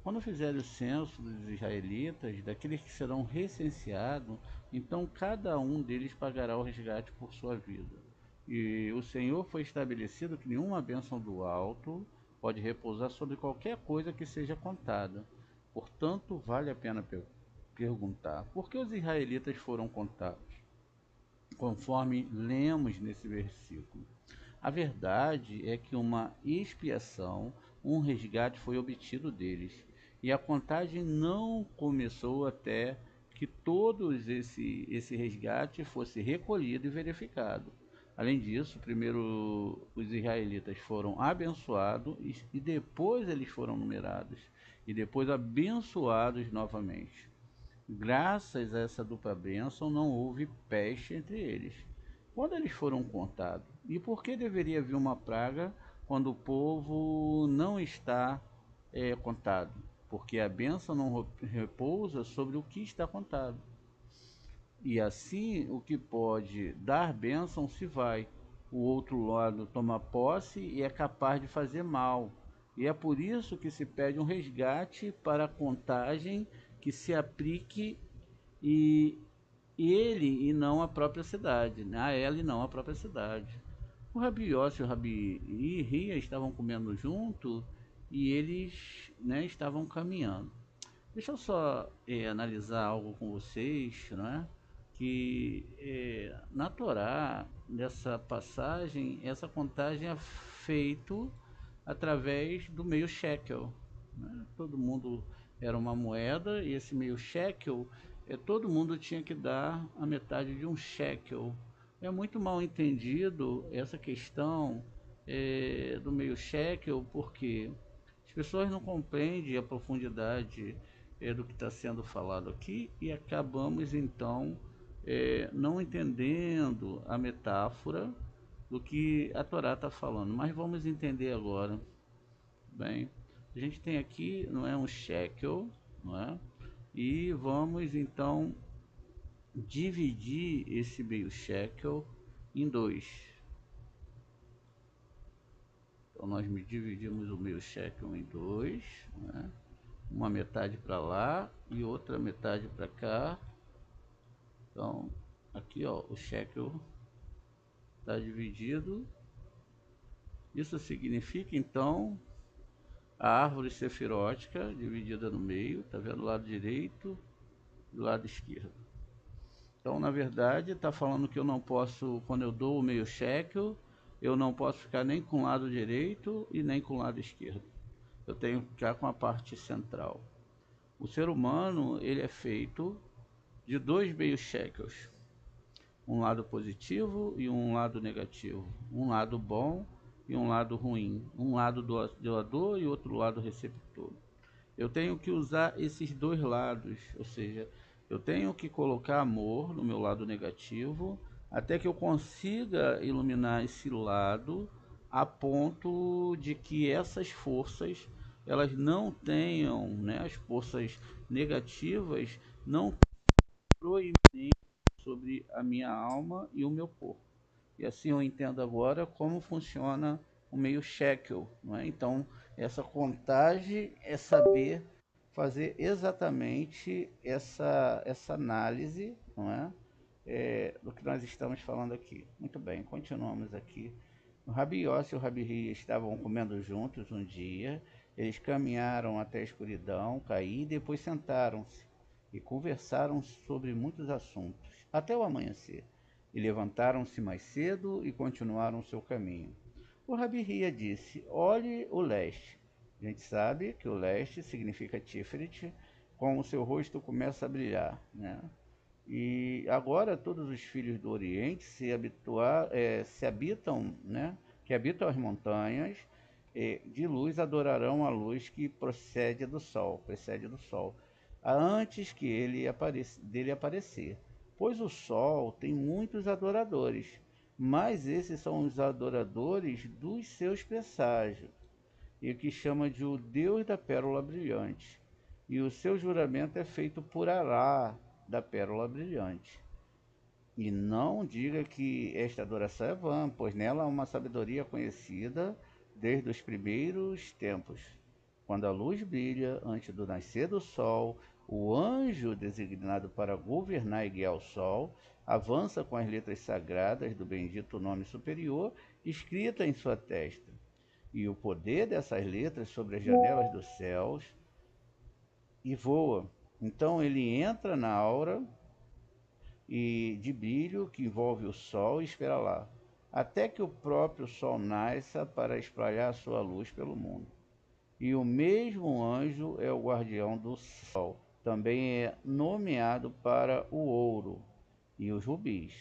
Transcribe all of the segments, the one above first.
Quando fizer o censo dos israelitas, daqueles que serão recenseados, então cada um deles pagará o resgate por sua vida. E o Senhor foi estabelecido que nenhuma bênção do alto pode repousar sobre qualquer coisa que seja contada. Portanto, vale a pena perguntar: por que os israelitas foram contados? Conforme lemos nesse versículo. A verdade é que uma expiação, um resgate foi obtido deles, e a contagem não começou até que todos esse resgate fosse recolhido e verificado. Além disso, primeiro os israelitas foram abençoados e depois eles foram numerados e depois abençoados novamente. Graças a essa dupla bênção, não houve peste entre eles. Quando eles foram contados, e por que deveria vir uma praga quando o povo não está contado? Porque a bênção não repousa sobre o que está contado. E assim, o que pode dar bênção se vai. O outro lado toma posse e é capaz de fazer mal. E é por isso que se pede um resgate para a contagem que se aplique e ele e não a própria cidade, né? A ela e não a própria cidade. O Rabi Yossi e o Rabi Ria estavam comendo junto e eles, né, estavam caminhando. Deixa eu só analisar algo com vocês, né? Que na Torá, nessa passagem, essa contagem é feita através do meio shekel. Né? Todo mundo era uma moeda e esse meio shekel, todo mundo tinha que dar a metade de um shekel. É muito mal entendido essa questão do meio shekel, porque as pessoas não compreendem a profundidade do que está sendo falado aqui e acabamos então não entendendo a metáfora do que a Torá está falando. Mas vamos entender agora. Bem, a gente tem aqui, não é, um shekel, não é? E vamos então dividir esse meio shekel em dois. Então nós dividimos o meio shekel em dois, né? Uma metade para lá e outra metade para cá. Então aqui, ó, o shekel está dividido. Isso significa então a árvore sefirótica dividida no meio, tá vendo? Do lado direito e do lado esquerdo. Então, na verdade, está falando que eu não posso, quando eu dou o meio shekel, eu não posso ficar nem com o lado direito e nem com o lado esquerdo. Eu tenho que ficar com a parte central. O ser humano, ele é feito de dois meios shekels. Um lado positivo e um lado negativo. Um lado bom e um lado ruim. Um lado doador e outro lado receptor. Eu tenho que usar esses dois lados, ou seja, eu tenho que colocar amor no meu lado negativo, até que eu consiga iluminar esse lado a ponto de que essas forças elas não tenham, né, as forças negativas não proeminência sobre a minha alma e o meu corpo. E assim eu entendo agora como funciona o meio shekel, não é? Então, essa contagem é saber fazer exatamente essa análise, não é? Do que nós estamos falando aqui. Muito bem, continuamos aqui. O Rabi Yossi e o Rabi Ria estavam comendo juntos um dia. Eles caminharam até a escuridão, cair e depois sentaram-se e conversaram sobre muitos assuntos, até o amanhecer. E levantaram-se mais cedo e continuaram seu caminho. O Rabi Ria disse: olhe o leste. A gente sabe que o leste significa Tiferet, com o seu rosto começa a brilhar, né? E agora todos os filhos do Oriente se habitam, né? Que habitam as montanhas de luz adorarão a luz que precede do sol, antes que dele aparecer. Pois o sol tem muitos adoradores, mas esses são os adoradores dos seus presságios e que chama de o Deus da Pérola Brilhante. E o seu juramento é feito por Ará, da Pérola Brilhante. E não diga que esta adoração é vã, pois nela há uma sabedoria conhecida desde os primeiros tempos. Quando a luz brilha antes do nascer do sol, o anjo designado para governar e guiar o sol avança com as letras sagradas do bendito nome superior escrita em sua testa. E o poder dessas letras sobre as janelas dos céus e voa. Então ele entra na aura e de brilho que envolve o sol e espera lá, até que o próprio sol nasça para espalhar sua luz pelo mundo. E o mesmo anjo é o guardião do sol, também é nomeado para o ouro e os rubis.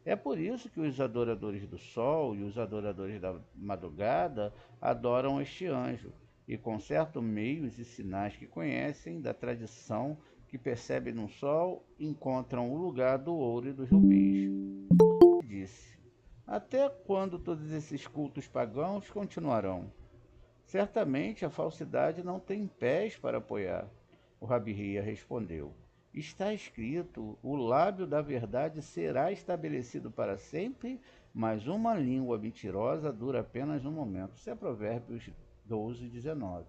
É por isso que os adoradores do sol e os adoradores da madrugada adoram este anjo, e consertam meios e sinais que conhecem da tradição que percebem no sol, encontram o lugar do ouro e dos rubis. Disse: até quando todos esses cultos pagãos continuarão? Certamente a falsidade não tem pés para apoiar. O Rabi Hia respondeu: está escrito, o lábio da verdade será estabelecido para sempre, mas uma língua mentirosa dura apenas um momento. Isso é Provérbios 12:19.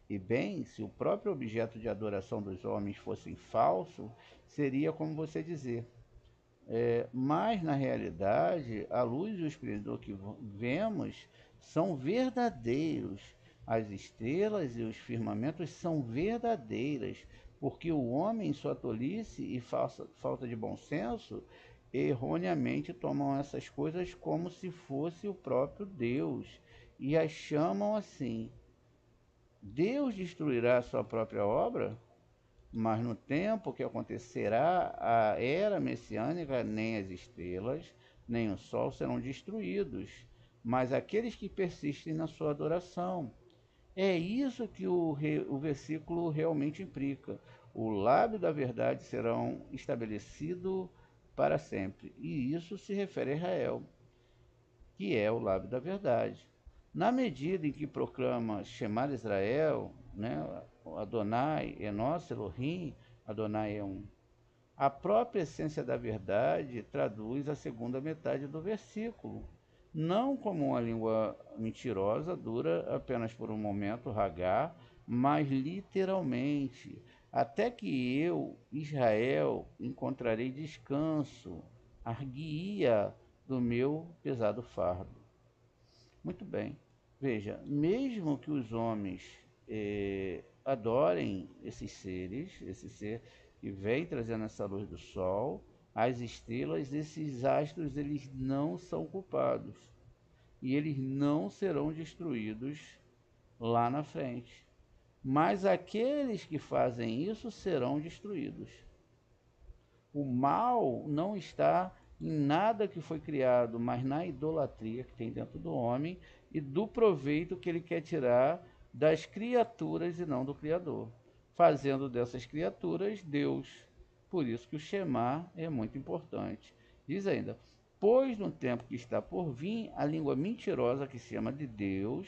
E bem, se o próprio objeto de adoração dos homens fosse falso, seria como você dizer. Mas, na realidade, a luz e o esplendor que vemos são verdadeiros. As estrelas e os firmamentos são verdadeiras, porque o homem, em sua tolice e falta de bom senso, erroneamente tomam essas coisas como se fosse o próprio Deus e as chamam assim. Deus destruirá a sua própria obra? Mas no tempo que acontecerá a era messiânica, nem as estrelas, nem o sol serão destruídos, mas aqueles que persistem na sua adoração. É isso que o versículo realmente implica. O lábio da verdade serão estabelecido para sempre. E isso se refere a Israel, que é o lábio da verdade. Na medida em que proclama Shemar Israel, né, Adonai é nosso, Elohim, Adonai é um. A própria essência da verdade traduz a segunda metade do versículo. Não como uma língua mentirosa, dura apenas por um momento, Hagar, mas literalmente. Até que eu, Israel, encontrarei descanso, arguia do meu pesado fardo. Muito bem. Veja, mesmo que os homens adorem esses seres, esse ser que vem trazendo essa luz do sol, as estrelas, esses astros, eles não são culpados. E eles não serão destruídos lá na frente. Mas aqueles que fazem isso serão destruídos. O mal não está em nada que foi criado, mas na idolatria que tem dentro do homem e do proveito que ele quer tirar das criaturas e não do Criador, fazendo dessas criaturas Deus. Por isso que o Shema é muito importante. Diz ainda: pois no tempo que está por vir, a língua mentirosa que se chama de Deus,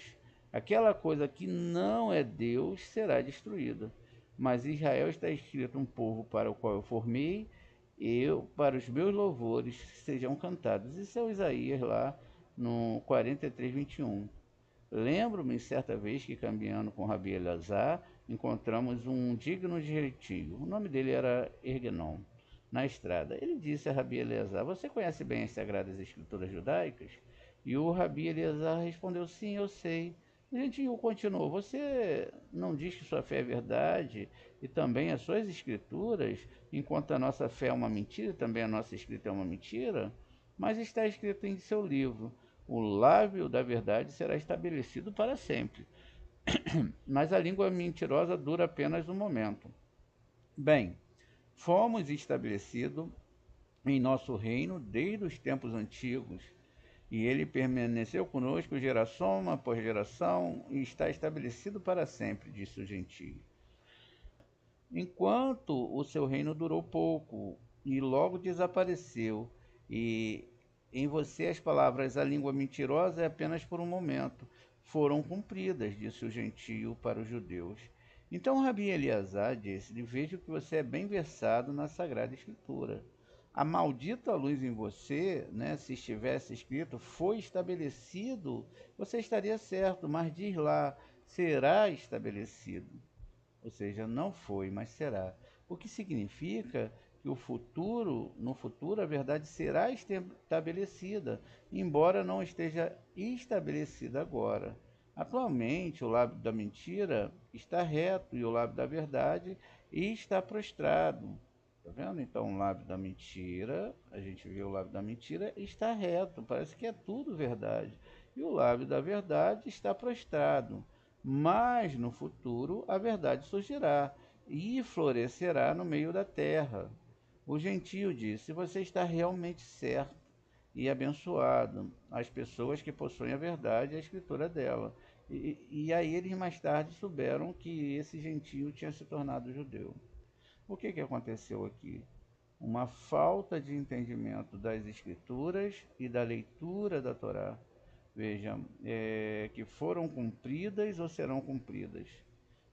aquela coisa que não é Deus, será destruída. Mas Israel está escrito um povo para o qual eu formei, eu, para os meus louvores, sejam cantados. Isso é o Isaías lá no 43:21. Lembro-me certa vez que, caminhando com Rabi Eleazar, encontramos um digno de retiro. O nome dele era Erguenon, na estrada. Ele disse a Rabi Eleazar: você conhece bem as Sagradas Escrituras judaicas? E o Rabi Eleazar respondeu: sim, eu sei. O gentil continuou: você não diz que sua fé é verdade e também as suas escrituras, enquanto a nossa fé é uma mentira e também a nossa escrita é uma mentira? Mas está escrito em seu livro: o lábio da verdade será estabelecido para sempre. Mas a língua mentirosa dura apenas um momento. Bem, fomos estabelecidos em nosso reino desde os tempos antigos, e ele permaneceu conosco geração após geração e está estabelecido para sempre, disse o gentio. Enquanto o seu reino durou pouco e logo desapareceu, e em você as palavras a língua mentirosa é apenas por um momento, foram cumpridas, disse o gentio para os judeus. Então Rabi Eleazar disse-lhe, vejo que você é bem versado na Sagrada Escritura. A maldita luz em você, né, se estivesse escrito, foi estabelecido, você estaria certo, mas diz lá, será estabelecido. Ou seja, não foi, mas será. O que significa que no futuro, a verdade será estabelecida, embora não esteja estabelecida agora. Atualmente, o lábio da mentira está reto e o lábio da verdade está prostrado. Tá vendo? Então, o lábio da mentira, a gente vê o lábio da mentira, está reto, parece que é tudo verdade. E o lábio da verdade está prostrado. Mas no futuro a verdade surgirá e florescerá no meio da terra. O gentio disse: você está realmente certo e abençoado, as pessoas que possuem a verdade e a escritura dela. E aí eles mais tarde souberam que esse gentio tinha se tornado judeu. O que aconteceu aqui? Uma falta de entendimento das escrituras e da leitura da Torá. Veja, que foram cumpridas ou serão cumpridas.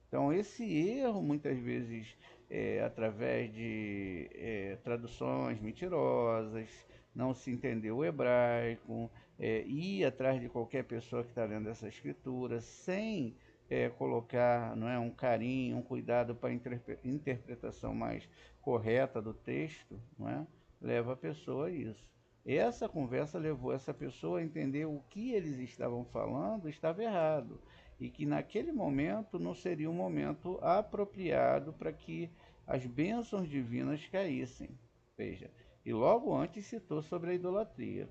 Então, esse erro, muitas vezes, através de traduções mentirosas, não se entender o hebraico, ir atrás de qualquer pessoa que está lendo essa escritura, sem colocar, não é, um carinho, um cuidado para a interpretação mais correta do texto, não é, leva a pessoa a isso. Essa conversa levou essa pessoa a entender o que eles estavam falando estava errado e que naquele momento não seria um momento apropriado para que as bênçãos divinas caíssem. Veja, e logo antes citou sobre a idolatria.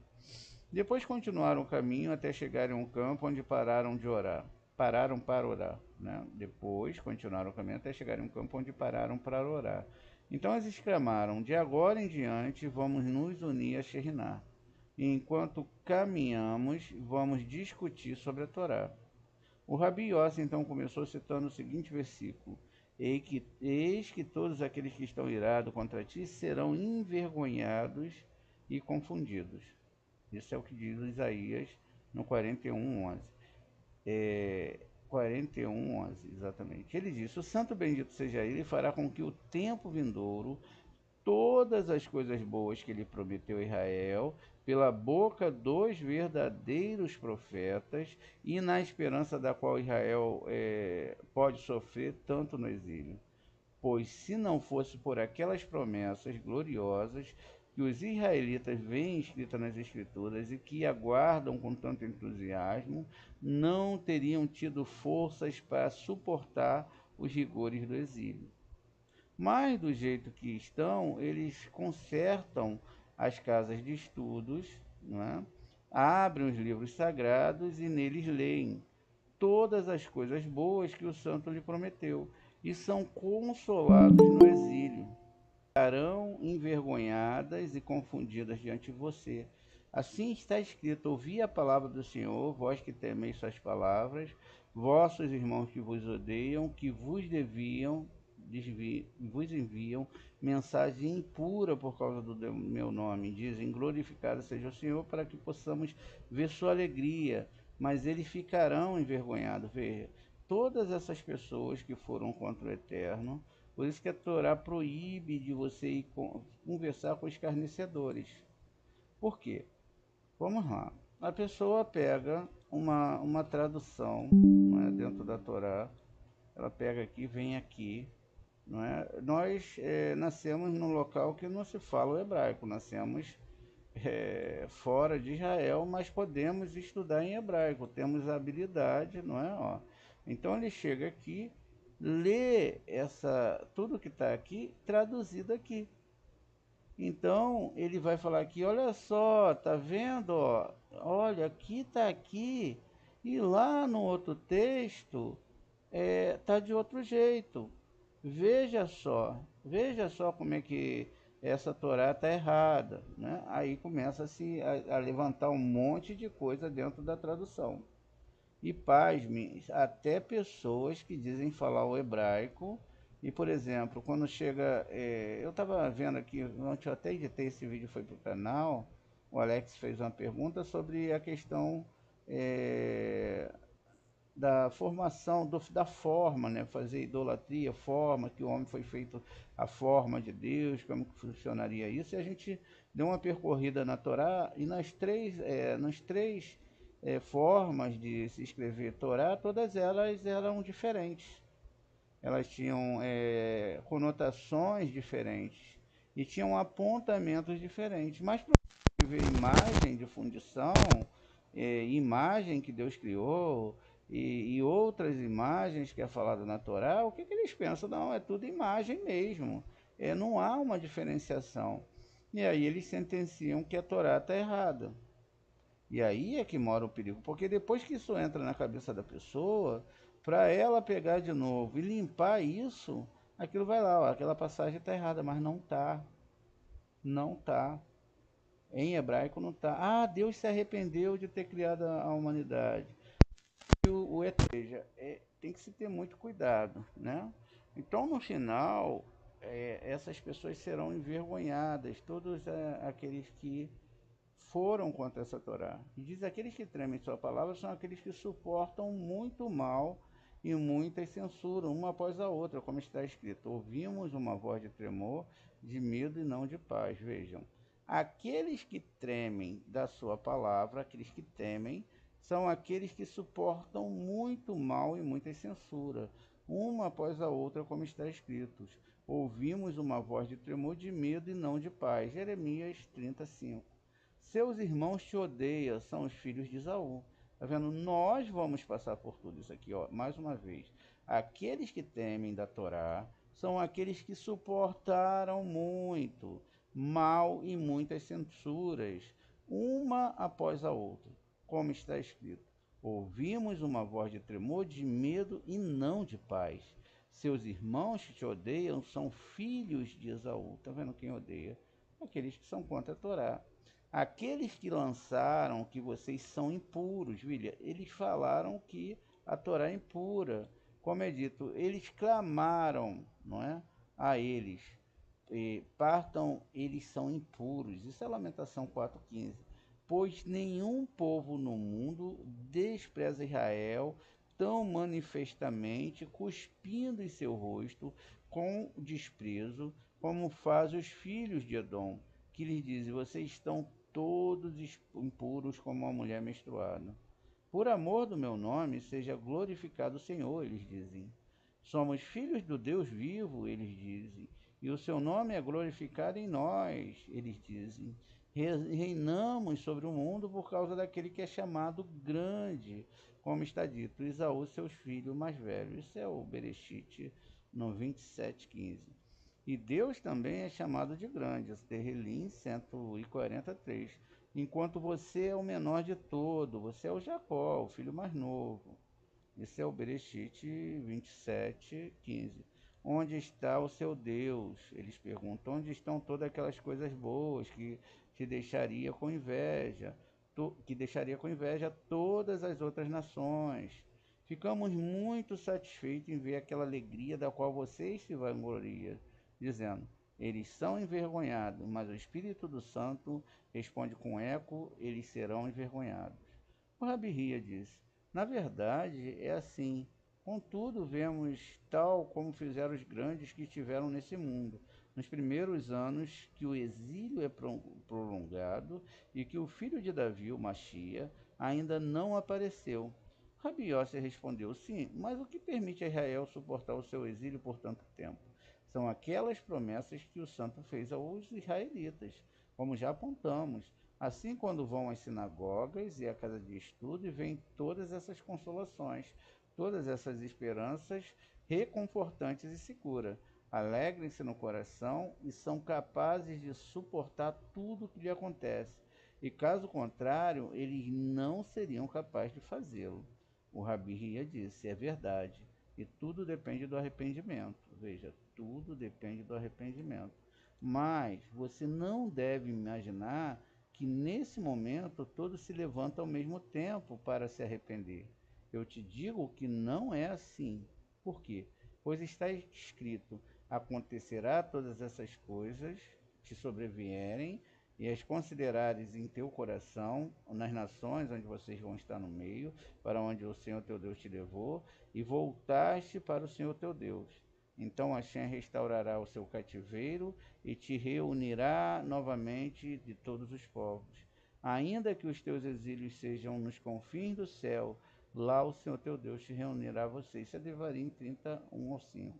Depois continuaram o caminho até chegarem a um campo onde pararam de orar. Pararam para orar. Né? Depois continuaram o caminho até chegarem a um campo onde pararam para orar. Então eles exclamaram, de agora em diante vamos nos unir a Sheriná. E enquanto caminhamos, vamos discutir sobre a Torá. O Rabi Yossi então começou citando o seguinte versículo: Eis que todos aqueles que estão irados contra ti serão envergonhados e confundidos. Isso é o que diz Isaías no 41:11. 41:11, exatamente. Ele disse: o santo bendito seja ele, e fará com que o tempo vindouro todas as coisas boas que ele prometeu a Israel, pela boca dos verdadeiros profetas, e na esperança da qual Israel pode sofrer tanto no exílio. Pois se não fosse por aquelas promessas gloriosas que os israelitas veem escritas nas Escrituras e que aguardam com tanto entusiasmo, não teriam tido forças para suportar os rigores do exílio. Mas, do jeito que estão, eles consertam as casas de estudos, não é? Abrem os livros sagrados e neles leem todas as coisas boas que o santo lhe prometeu e são consolados no exílio. Ficarão envergonhadas e confundidas diante de você. Assim está escrito: ouvi a palavra do Senhor, vós que temeis suas palavras, vossos irmãos que vos odeiam, que vos enviam mensagem impura por causa do meu nome. Dizem: glorificado seja o Senhor, para que possamos ver sua alegria. Mas eles ficarão envergonhados. Veja, todas essas pessoas que foram contra o Eterno, por isso que a Torá proíbe de você ir conversar com escarnecedores. Por quê? Vamos lá. A pessoa pega uma tradução, não é, dentro da Torá, ela pega aqui, vem aqui, não é? Nós nascemos num local que não se fala o hebraico, nascemos fora de Israel, mas podemos estudar em hebraico, temos a habilidade, não é? Ó. Então ele chega aqui, lê tudo que está aqui traduzido aqui. Então ele vai falar aqui, olha só, tá vendo? Ó? Olha, aqui está aqui, e lá no outro texto tá de outro jeito. Veja só como é que essa Torá está errada, né? Aí começa-se a levantar um monte de coisa dentro da tradução. E pasme, até pessoas que dizem falar o hebraico. E, por exemplo, quando chega. Eu estava vendo aqui, ontem eu até editei esse vídeo, foi para o canal. O Alex fez uma pergunta sobre a questão é, da formação, da forma, né? Fazer idolatria, forma, que o homem foi feito a forma de Deus, como que funcionaria isso. E a gente deu uma percorrida na Torá e nas três formas de se escrever Torá, todas elas eram diferentes. Elas tinham conotações diferentes e tinham apontamentos diferentes. Mas para ver imagem de fundição, imagem que Deus criou e outras imagens que é falado na Torá, o que, que eles pensam? Não, é tudo imagem mesmo. Não há uma diferenciação. E aí eles sentenciam que a Torá está errada. E aí é que mora o perigo, porque depois que isso entra na cabeça da pessoa, para ela pegar de novo e limpar isso, aquilo vai lá, ó, aquela passagem está errada, mas não tá, não tá. Em hebraico não tá. Ah, Deus se arrependeu de ter criado a humanidade. E tem que se ter muito cuidado, né? Então, no final, essas pessoas serão envergonhadas, todos aqueles que foram contra essa Torá. E diz: aqueles que tremem sua palavra são aqueles que suportam muito mal e muitas censuram, uma após a outra, como está escrito: ouvimos uma voz de tremor, de medo e não de paz. Vejam, aqueles que tremem da sua palavra, aqueles que temem, são aqueles que suportam muito mal e muita censura, uma após a outra, como está escrito: ouvimos uma voz de tremor, de medo e não de paz. Jeremias 35. Seus irmãos te odeiam, são os filhos de Esaú. Tá vendo? Nós vamos passar por tudo isso aqui, ó, mais uma vez. Aqueles que temem da Torá são aqueles que suportaram muito mal e muitas censuras, uma após a outra, como está escrito: ouvimos uma voz de tremor, de medo e não de paz. Seus irmãos que te odeiam são filhos de Esaú. Tá vendo quem odeia? Aqueles que são contra a Torá. Aqueles que lançaram que vocês são impuros, William, eles falaram que a Torá é impura. Como é dito, eles clamaram, não é, a eles, partam, eles são impuros. Isso é Lamentação 4,15. Pois nenhum povo no mundo despreza Israel tão manifestamente, cuspindo em seu rosto com desprezo, como faz os filhos de Edom, que lhes dizem: vocês estão todos impuros como uma mulher menstruada. Por amor do meu nome, seja glorificado o Senhor, eles dizem. Somos filhos do Deus vivo, eles dizem, e o seu nome é glorificado em nós, eles dizem. Reinamos sobre o mundo por causa daquele que é chamado grande, como está dito: Esaú, seus filhos mais velhos. Isso é o Bereshit no 27:15. E Deus também é chamado de grande, Terrilim 143. Enquanto você é o menor de todo, você é o Jacó, o filho mais novo. Isso é o Bereshit 27:15. Onde está o seu Deus? Eles perguntam. Onde estão todas aquelas coisas boas que te deixaria com inveja, que deixaria com inveja todas as outras nações? Ficamos muito satisfeitos em ver aquela alegria da qual vocês se vangloriam, dizendo: eles são envergonhados, mas o Espírito do Santo responde com eco: eles serão envergonhados. O Rabi Hia disse: na verdade, é assim. Contudo, vemos tal como fizeram os grandes que estiveram nesse mundo, nos primeiros anos, que o exílio é prolongado e que o filho de Davi, o Machia, ainda não apareceu. Rabi Yossi respondeu: sim, mas o que permite a Israel suportar o seu exílio por tanto tempo? São aquelas promessas que o santo fez aos israelitas, como já apontamos. Assim, quando vão às sinagogas e à casa de estudo, e veem todas essas consolações, todas essas esperanças reconfortantes e seguras. Alegrem-se no coração e são capazes de suportar tudo o que lhe acontece. E caso contrário, eles não seriam capazes de fazê-lo. O Rabi Hia disse: é verdade. E tudo depende do arrependimento. Veja, tudo depende do arrependimento. Mas você não deve imaginar que nesse momento todos se levantam ao mesmo tempo para se arrepender. Eu te digo que não é assim. Por quê? Pois está escrito: acontecerá todas essas coisas, te sobrevierem, e as considerares em teu coração, nas nações onde vocês vão estar no meio, para onde o Senhor teu Deus te levou, e voltaste para o Senhor teu Deus. Então Hashem restaurará o seu cativeiro e te reunirá novamente de todos os povos. Ainda que os teus exílios sejam nos confins do céu, lá o Senhor teu Deus te reunirá a você. Isso é Devarim 31 ao 5.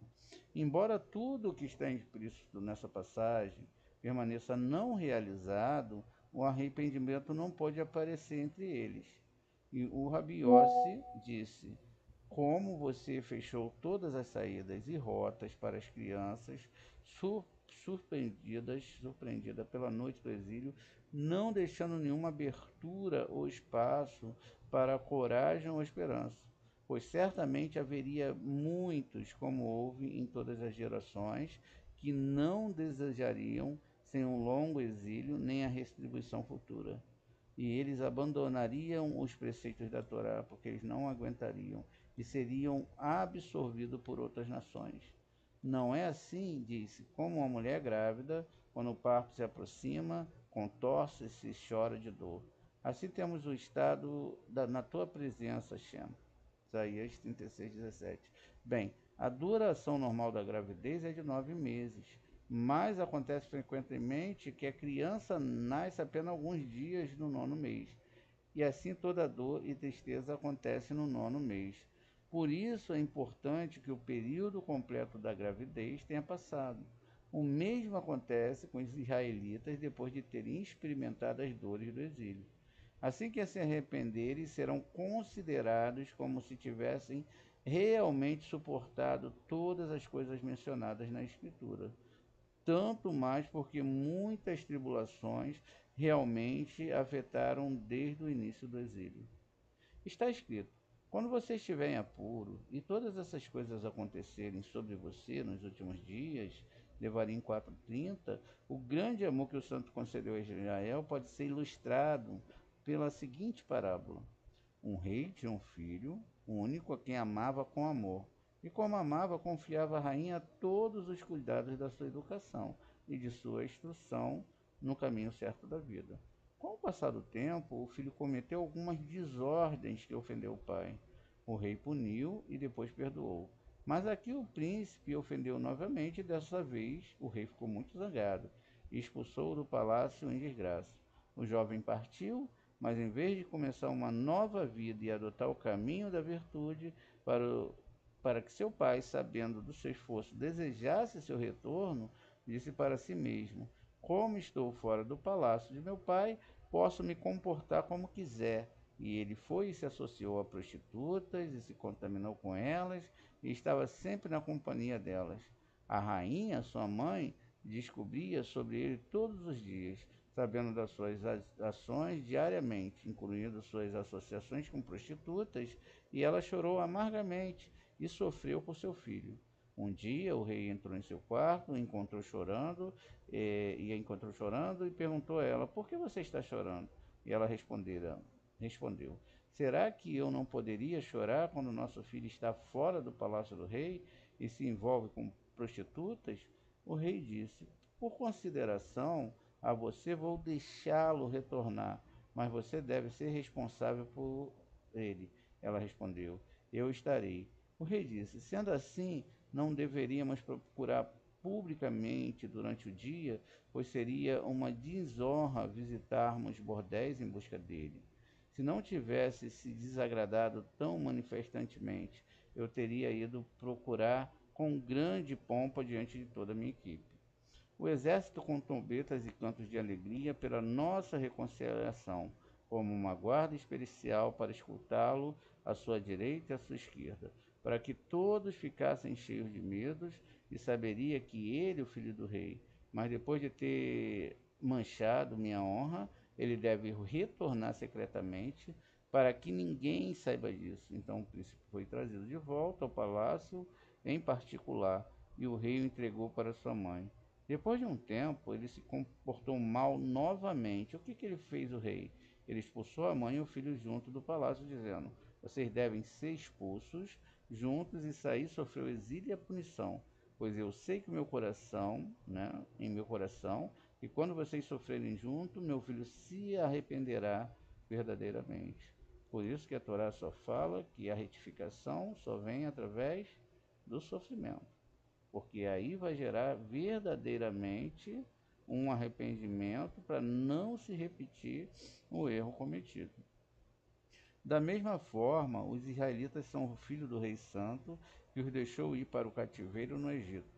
Embora tudo o que está implícito nessa passagem permaneça não realizado, o arrependimento não pode aparecer entre eles. E o Rabi Yossi disse: como você fechou todas as saídas e rotas para as crianças surpreendida pela noite do exílio, não deixando nenhuma abertura ou espaço para a coragem ou a esperança, pois certamente haveria muitos, como houve em todas as gerações, que não desejariam sem um longo exílio nem a retribuição futura. E eles abandonariam os preceitos da Torá, porque eles não aguentariam, e seriam absorvidos por outras nações. Não é assim, disse, como uma mulher grávida, quando o parto se aproxima, contorce-se e chora de dor. Assim temos o estado na tua presença, Shem. Isaías 36, 17. Bem, a duração normal da gravidez é de 9 meses, mas acontece frequentemente que a criança nasce apenas alguns dias no nono mês. E assim toda dor e tristeza acontece no nono mês. Por isso é importante que o período completo da gravidez tenha passado. O mesmo acontece com os israelitas depois de terem experimentado as dores do exílio. Assim que se arrependerem, serão considerados como se tivessem realmente suportado todas as coisas mencionadas na Escritura. Tanto mais porque muitas tribulações realmente afetaram desde o início do exílio. Está escrito: quando você estiver em apuro e todas essas coisas acontecerem sobre você nos últimos dias, Devarim 4:30, o grande amor que o santo concedeu a Israel pode ser ilustrado pela seguinte parábola: um rei tinha um filho único a quem amava com amor. E como amava, confiava à rainha todos os cuidados da sua educação e de sua instrução no caminho certo da vida. Com o passar do tempo, o filho cometeu algumas desordens que ofendeu o pai. O rei puniu e depois perdoou. Mas aqui o príncipe ofendeu novamente e dessa vez o rei ficou muito zangado e expulsou-o do palácio em desgraça. O jovem partiu, mas em vez de começar uma nova vida e adotar o caminho da virtude para que seu pai, sabendo do seu esforço, desejasse seu retorno, disse para si mesmo: como estou fora do palácio de meu pai, posso me comportar como quiser. E ele foi e se associou a prostitutas e se contaminou com elas e estava sempre na companhia delas. A rainha, sua mãe, descobria sobre ele todos os dias, sabendo das suas ações diariamente, incluindo suas associações com prostitutas, e ela chorou amargamente e sofreu por seu filho. Um dia o rei entrou em seu quarto, a encontrou chorando e perguntou a ela: por que você está chorando? E ela respondeu: será que eu não poderia chorar quando nosso filho está fora do palácio do rei e se envolve com prostitutas? O rei disse: por consideração a você, vou deixá-lo retornar, mas você deve ser responsável por ele. Ela respondeu: eu estarei. O rei disse: sendo assim, não deveríamos procurar publicamente durante o dia, pois seria uma desonra visitarmos bordéis em busca dele. Se não tivesse se desagradado tão manifestantemente, eu teria ido procurar com grande pompa diante de toda a minha equipe. O exército com trombetas e cantos de alegria pela nossa reconciliação, como uma guarda especial para escutá-lo à sua direita e à sua esquerda, para que todos ficassem cheios de medos e saberia que ele, o filho do rei, mas depois de ter manchado minha honra, ele deve retornar secretamente, para que ninguém saiba disso. Então o príncipe foi trazido de volta ao palácio em particular, e o rei o entregou para sua mãe. Depois de um tempo, ele se comportou mal novamente. O que ele fez, o rei? Ele expulsou a mãe e o filho junto do palácio, dizendo: vocês devem ser expulsos juntos, e sair sofreu exílio e a punição. Pois eu sei que meu coração, né, em meu coração, que quando vocês sofrerem junto, meu filho se arrependerá verdadeiramente. Por isso que a Torá só fala que a retificação só vem através do sofrimento, porque aí vai gerar verdadeiramente um arrependimento para não se repetir o erro cometido. Da mesma forma, os israelitas são o filho do rei santo que os deixou ir para o cativeiro no Egito.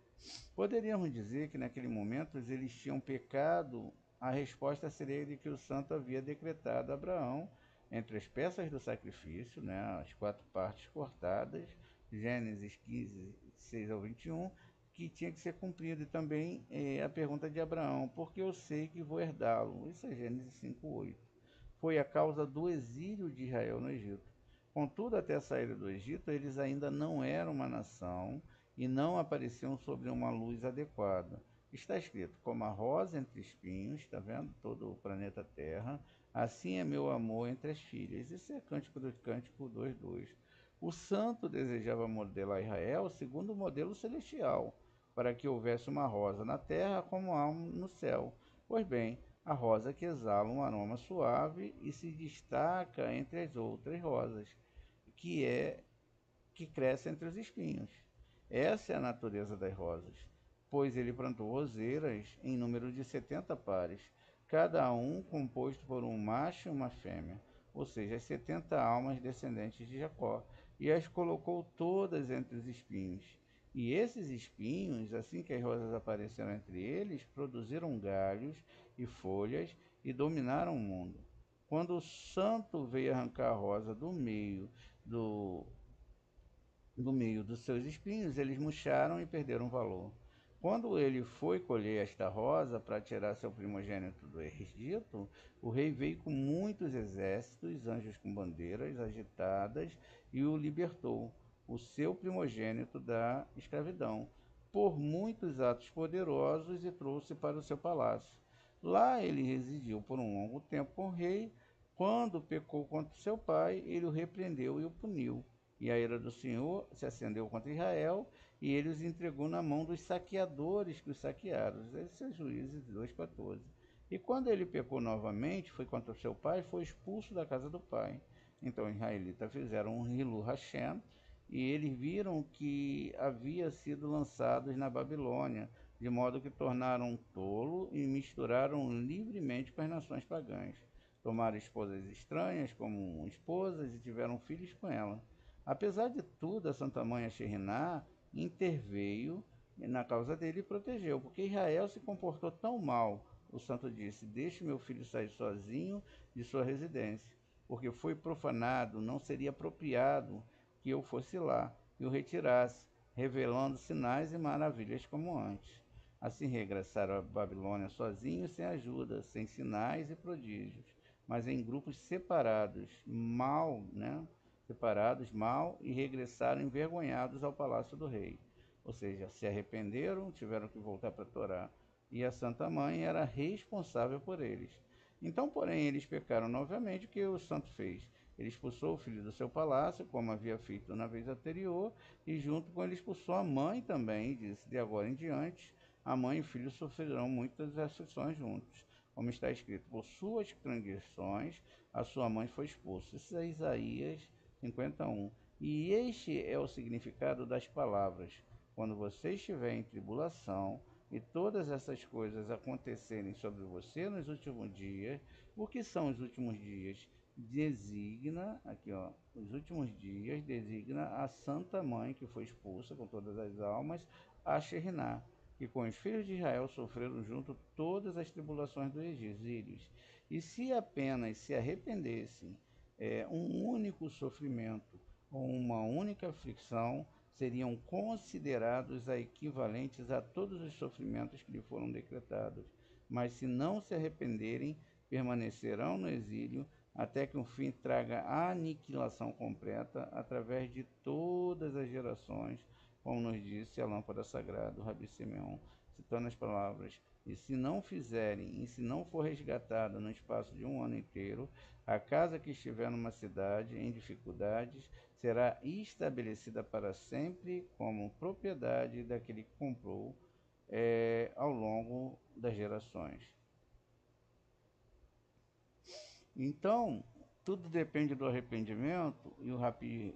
Poderíamos dizer que naquele momento eles tinham pecado. A resposta seria de que o santo havia decretado a Abraão, entre as peças do sacrifício, né, as 4 partes cortadas, Gênesis 15, 6 ao 21, que tinha que ser cumprido. E também a pergunta de Abraão: porque eu sei que vou herdá-lo? Isso é Gênesis 5, 8. Foi a causa do exílio de Israel no Egito. Contudo, até a saída do Egito, eles ainda não eram uma nação e não apareciam sobre uma luz adequada. Está escrito: como a rosa entre espinhos, está vendo? Todo o planeta Terra, assim é meu amor entre as filhas. Isso é Cântico do Cântico 2:2. O santo desejava modelar Israel segundo o modelo celestial, para que houvesse uma rosa na terra como há no céu. Pois bem, a rosa que exala um aroma suave e se destaca entre as outras rosas, que é que cresce entre os espinhos. Essa é a natureza das rosas, pois ele plantou roseiras em número de 70 pares, cada um composto por um macho e uma fêmea, ou seja, as 70 almas descendentes de Jacó, e as colocou todas entre os espinhos. E esses espinhos, assim que as rosas apareceram entre eles, produziram galhos e folhas e dominaram o mundo. Quando o santo veio arrancar a rosa do, do meio dos seus espinhos, eles murcharam e perderam valor. Quando ele foi colher esta rosa para tirar seu primogênito do Egito, o rei veio com muitos exércitos, anjos com bandeiras agitadas, e o libertou, o seu primogênito, da escravidão, por muitos atos poderosos, e trouxe para o seu palácio. Lá ele residiu por um longo tempo com o rei. Quando pecou contra seu pai, ele o repreendeu e o puniu. E a ira do Senhor se acendeu contra Israel, e ele os entregou na mão dos saqueadores que os saquearam. Esse é Juízes 2,14. E quando ele pecou novamente, foi contra o seu pai, foi expulso da casa do pai. Então os israelitas fizeram um Hilu Hashem, e eles viram que havia sido lançados na Babilônia, de modo que tornaram tolo e misturaram livremente com as nações pagãs. Tomaram esposas estranhas como esposas e tiveram filhos com elas. Apesar de tudo, a Santa Mãe Sheriná interveio na causa dele e protegeu, porque Israel se comportou tão mal. O santo disse: deixe meu filho sair sozinho de sua residência, porque foi profanado, não seria apropriado que eu fosse lá e o retirasse, revelando sinais e maravilhas como antes. Assim regressaram à Babilônia sozinhos, sem ajuda, sem sinais e prodígios, mas em grupos separados, mal, e regressaram envergonhados ao palácio do rei. Ou seja, se arrependeram, tiveram que voltar para a Torá, e a Santa Mãe era responsável por eles. Então, porém, eles pecaram novamente. O que o santo fez? Ele expulsou o filho do seu palácio, como havia feito na vez anterior, e junto com ele expulsou a mãe também, e disse: de agora em diante, a mãe e o filho sofrerão muitas aflições juntos. Como está escrito: por suas transgressões, a sua mãe foi expulsa. Isso é Isaías 51. E este é o significado das palavras: quando você estiver em tribulação e todas essas coisas acontecerem sobre você nos últimos dias. O que são os últimos dias? Designa, aqui ó, os últimos dias designa a Santa Mãe que foi expulsa com todas as almas, a Sheriná, que com os filhos de Israel sofreram junto todas as tribulações dos exílios. E se apenas se arrependessem, um único sofrimento ou uma única aflição seriam considerados equivalentes a todos os sofrimentos que lhe foram decretados. Mas se não se arrependerem, permanecerão no exílio até que o fim traga a aniquilação completa através de todas as gerações, como nos disse a lâmpada sagrada, o Rabi Simeão, citando as palavras: e se não fizerem, e se não for resgatada no espaço de um ano inteiro, a casa que estiver numa cidade em dificuldades será estabelecida para sempre como propriedade daquele que comprou ao longo das gerações. Então, tudo depende do arrependimento, e o Rabi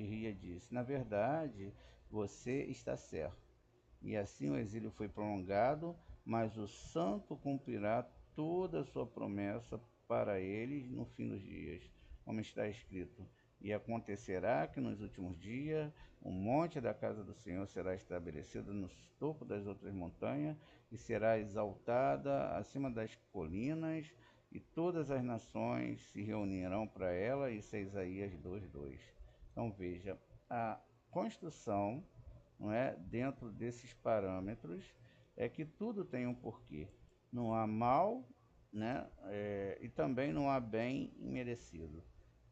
Ria disse: na verdade, você está certo. E assim o exílio foi prolongado, mas o santo cumprirá toda a sua promessa para eles no fim dos dias, como está escrito. E acontecerá que nos últimos dias o monte da casa do Senhor será estabelecido no topo das outras montanhas e será exaltada acima das colinas, e todas as nações se reunirão para ela. Isso é Isaías 2:2. Então veja, a construção, não é, dentro desses parâmetros, é que tudo tem um porquê. Não há mal, né, e também não há bem imerecido.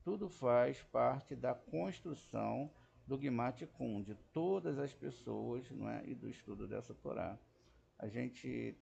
Tudo faz parte da construção do Guimate Kun, de todas as pessoas, não é, e do estudo dessa Torá. A gente